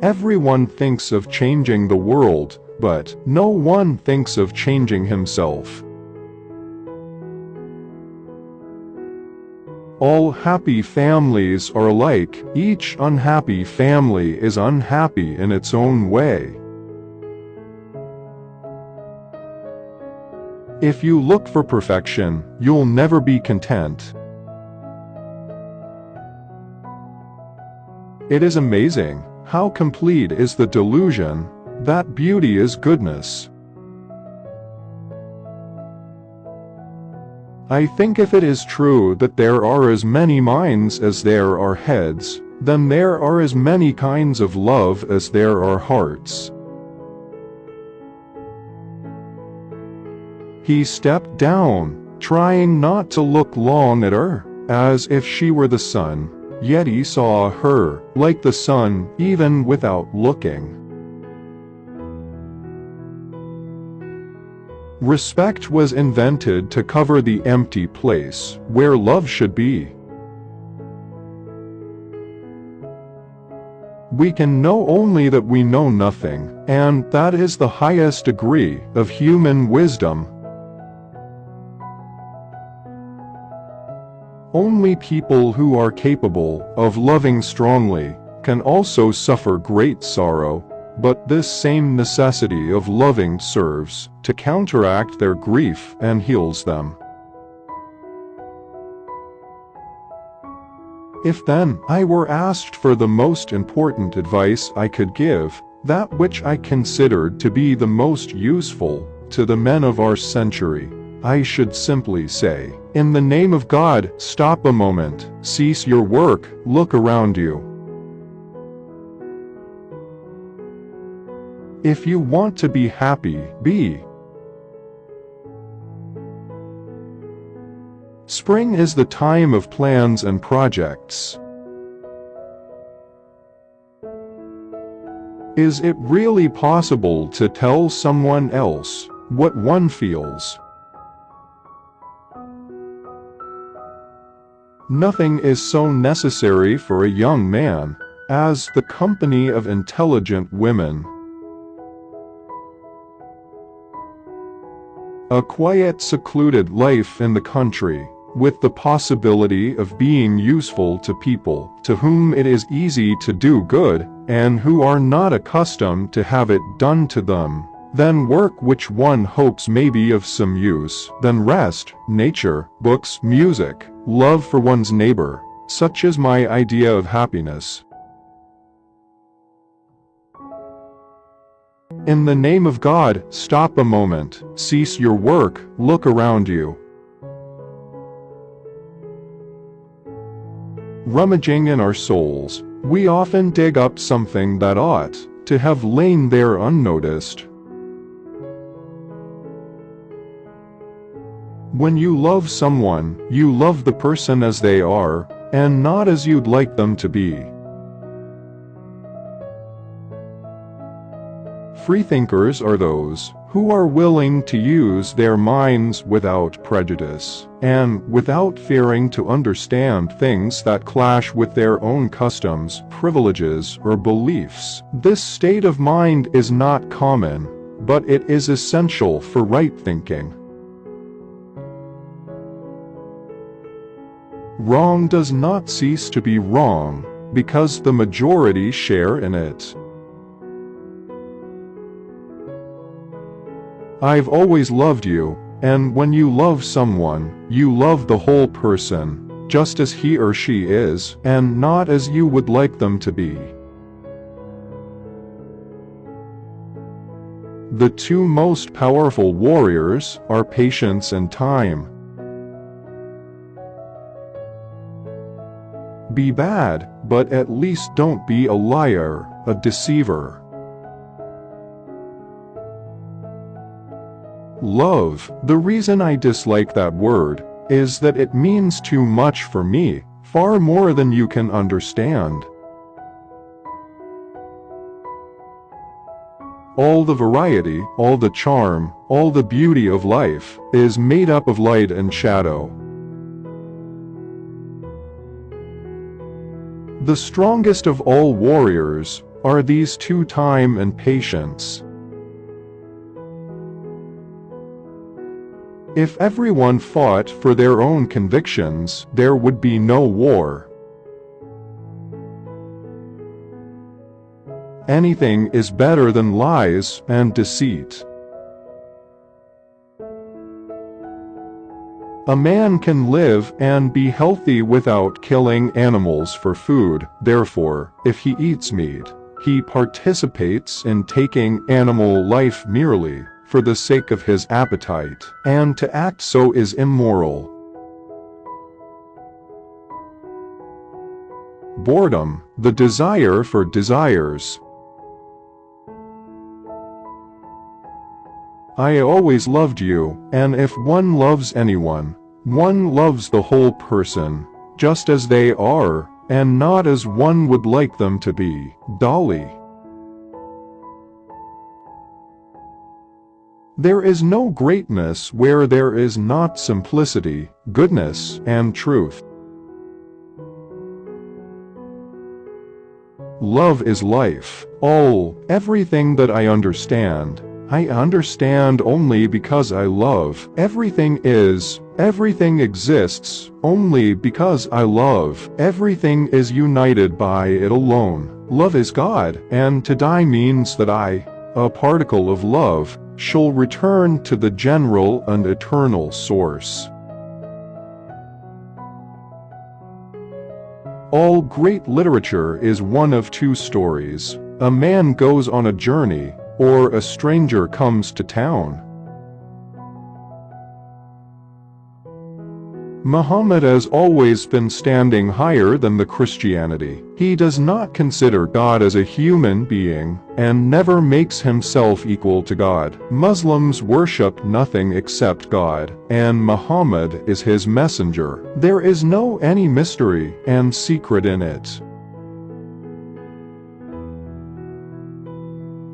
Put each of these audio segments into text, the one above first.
Everyone thinks of changing the world, but no one thinks of changing himself. All happy families are alike. Each unhappy family is unhappy in its own way. If you look for perfection, you'll never be content. It is amazing how complete is the delusion that beauty is goodness. I think if it is true that there are as many minds as there are heads, then there are as many kinds of love as there are hearts. He stepped down, trying not to look long at her, as if she were the sun, yet he saw her like the sun even without looking. Respect was invented to cover the empty place where love should be. We can know only that we know nothing, and that is the highest degree of human wisdom. Only people who are capable of loving strongly can also suffer great sorrow, but this same necessity of loving serves to counteract their grief and heals them. If then I were asked for the most important advice I could give, that which I considered to be the most useful to the men of our century, I should simply say, in the name of God, stop a moment, cease your work, look around you. If you want to be happy, be. Spring is the time of plans and projects. Is it really possible to tell someone else what one feels? Nothing is so necessary for a young man as the company of intelligent women. A quiet, secluded life in the country, with the possibility of being useful to people to whom it is easy to do good, and who are not accustomed to have it done to them, then work which one hopes may be of some use, then rest, nature, books, music, love for one's neighbor. Such is my idea of happiness. In the name of God, stop a moment, cease your work, look around you. Rummaging in our souls, we often dig up something that ought to have lain there unnoticed. When you love someone, you love the person as they are, and not as you'd like them to be. Freethinkers are those who are willing to use their minds without prejudice, and without fearing to understand things that clash with their own customs, privileges, or beliefs. This state of mind is not common, but it is essential for right thinking. Wrong does not cease to be wrong, because the majority share in it. I've always loved you, and when you love someone, you love the whole person, just as he or she is, and not as you would like them to be. The two most powerful warriors are patience and time. Be bad, but at least don't be a liar, a deceiver. Love, the reason I dislike that word, is that it means too much for me, far more than you can understand. All the variety, all the charm, all the beauty of life is made up of light and shadow. The strongest of all warriors are these two: time and patience. If everyone fought for their own convictions, there would be no war. Anything is better than lies and deceit. A man can live and be healthy without killing animals for food. Therefore, if he eats meat, he participates in taking animal life merely for the sake of his appetite, and to act so is immoral. Boredom, the desire for desires. I always loved you, and if one loves anyone, one loves the whole person, just as they are, and not as one would like them to be. Dolly. There is no greatness where there is not simplicity, goodness, and truth. Love is life. Everything that I understand only because I love. Everything exists only because I love. Everything is united by it alone. Love is God, and to die means that I, a particle of love, shall return to the general and eternal source. All great literature is one of two stories. A man goes on a journey, or a stranger comes to town. Muhammad has always been standing higher than the Christianity. He does not consider God as a human being, and never makes himself equal to God. Muslims worship nothing except God, and Muhammad is his messenger. There is no any mystery and secret in it.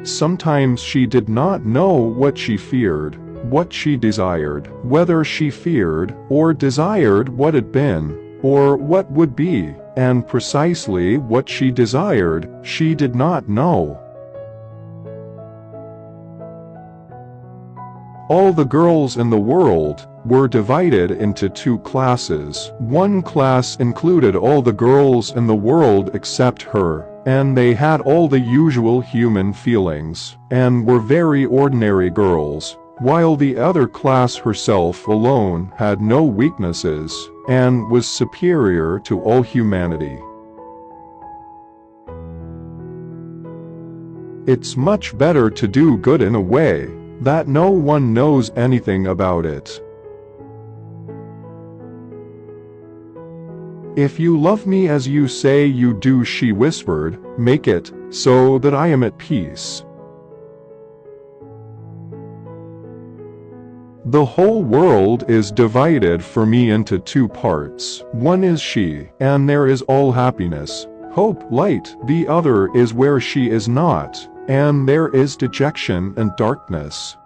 Sometimes she did not know what she feared, what she desired, whether she feared or desired what had been, or what would be, and precisely what she desired, she did not know. All the girls in the world were divided into two classes. One class included all the girls in the world except her, and they had all the usual human feelings, and were very ordinary girls, while the other class herself alone had no weaknesses, and was superior to all humanity. It's much better to do good in a way that no one knows anything about it. If you love me as you say you do, she whispered, make it so that I am at peace. The whole world is divided for me into two parts. One is she, and there is all happiness, hope, light. The other is where she is not, and there is dejection and darkness.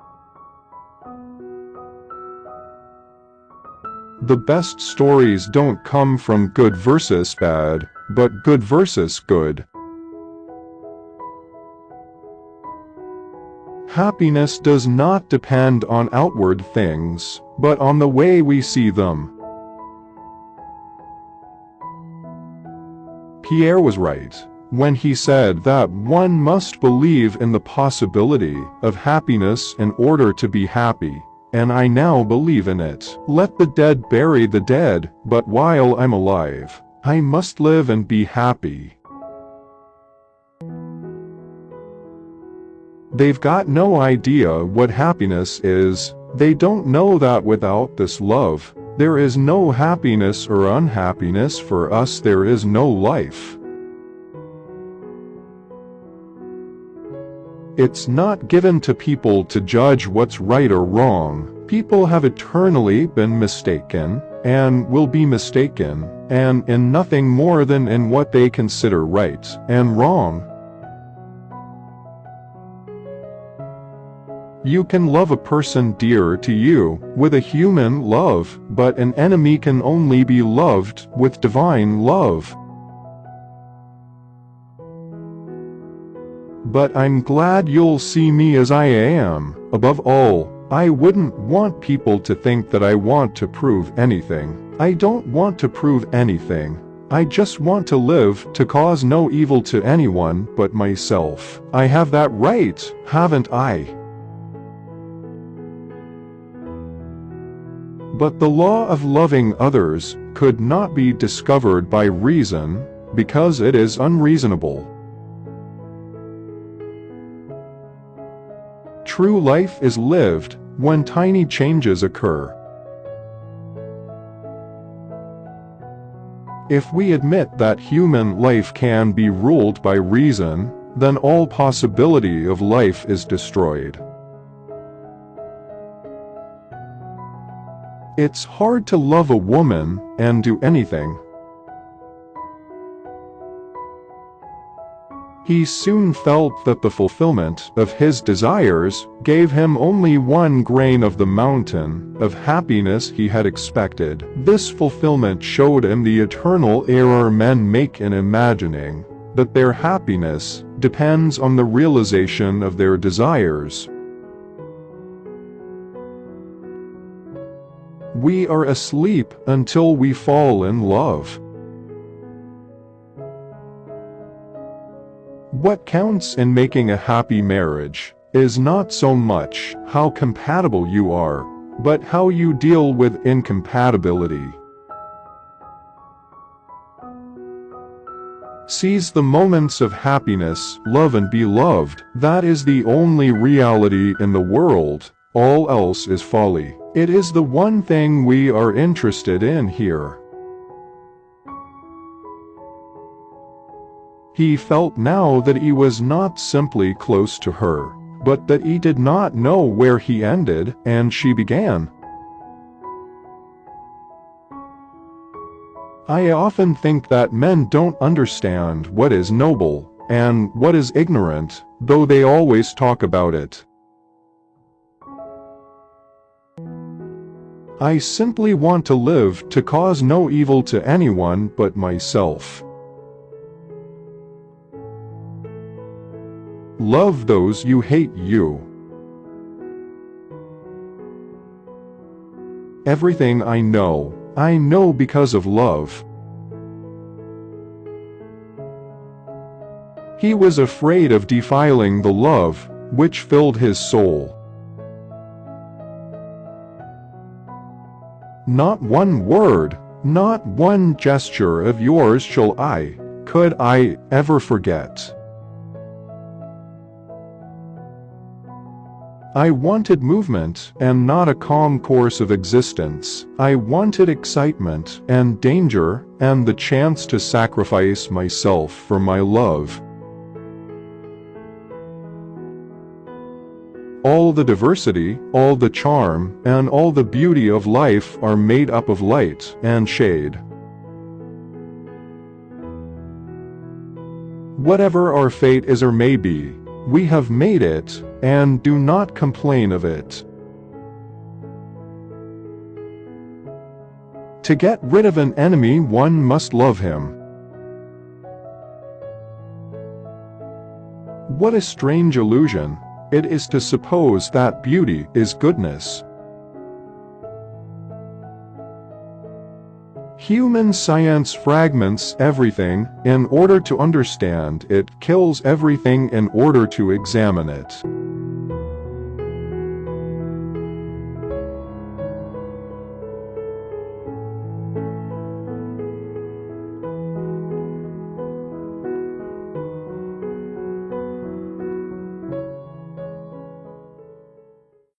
The best stories don't come from good versus bad, but good versus good. Happiness does not depend on outward things, but on the way we see them. Pierre was right when he said that one must believe in the possibility of happiness in order to be happy, and I now believe in it. Let the dead bury the dead, but while I'm alive, I must live and be happy. They've got no idea what happiness is. They don't know that without this love, there is no happiness or unhappiness. For us, there is no life. It's not given to people to judge what's right or wrong. People have eternally been mistaken, and will be mistaken, and in nothing more than in what they consider right and wrong. You can love a person dear to you with a human love, but an enemy can only be loved with divine love. But I'm glad you'll see me as I am. Above all, I wouldn't want people to think that I want to prove anything. I don't want to prove anything. I just want to live, to cause no evil to anyone but myself. I have that right, haven't I? But the law of loving others could not be discovered by reason, because it is unreasonable. True life is lived when tiny changes occur. If we admit that human life can be ruled by reason, then all possibility of life is destroyed. It's hard to love a woman and do anything. He soon felt that the fulfillment of his desires gave him only 1 grain of the mountain of happiness he had expected. This fulfillment showed him the eternal error men make in imagining that their happiness depends on the realization of their desires. We are asleep until we fall in love. What counts in making a happy marriage is not so much how compatible you are, but how you deal with incompatibility. Seize the moments of happiness, love and be loved. That is the only reality in the world. All else is folly. It is the one thing we are interested in here. He felt now that he was not simply close to her, but that he did not know where he ended and she began. I often think that men don't understand what is noble and what is ignorant, though they always talk about it. I simply want to live to cause no evil to anyone but myself. Love those you hate you. Everything I know because of love. He was afraid of defiling the love which filled his soul. Not one word, not one gesture of yours could I ever forget. I wanted movement and not a calm course of existence. I wanted excitement and danger and the chance to sacrifice myself for my love. All the diversity, all the charm, and all the beauty of life are made up of light and shade. Whatever our fate is or may be, we have made it, and do not complain of it. To get rid of an enemy, one must love him. What a strange illusion it is to suppose that beauty is goodness. Human science fragments everything in order to understand it, kills everything in order to examine it.